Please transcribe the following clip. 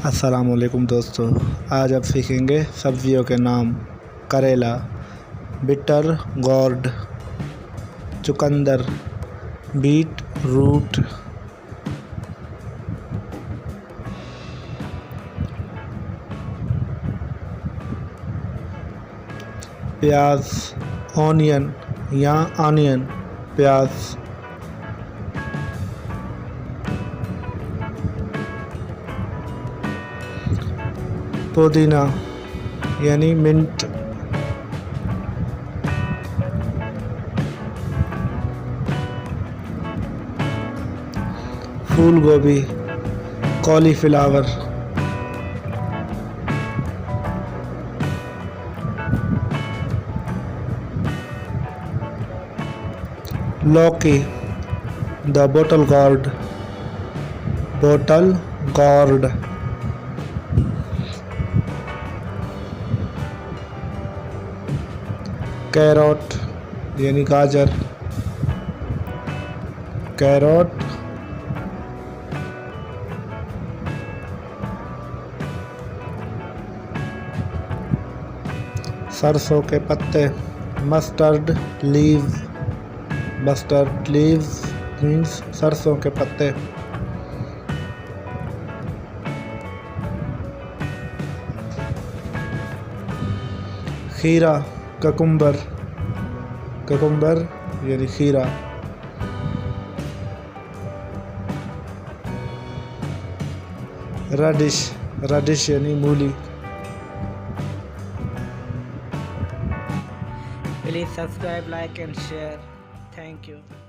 अस्सलामुअलैकुम दोस्तों, आज आप सीखेंगे सब्जियों के नाम। करेला, बिटर गोर्ड, चुकंदर, बीट रूट, प्याज, ऑनियन या ऑनियन, प्याज, पुदीना यानी मिंट, फूल गोभी, कॉलीफ्लावर, लौकी, the bottle gourd, bottle gourd, carrot यानी गाजर, कैरोट, सरसों के पत्ते, mustard leave, mustard leaves means सरसों के पत्ते, खीरा, ककुम्बर, ककुम्बर यानी खीरा, रेडिश, रेडिश यानी मूली। Please subscribe, like and share. Thank you.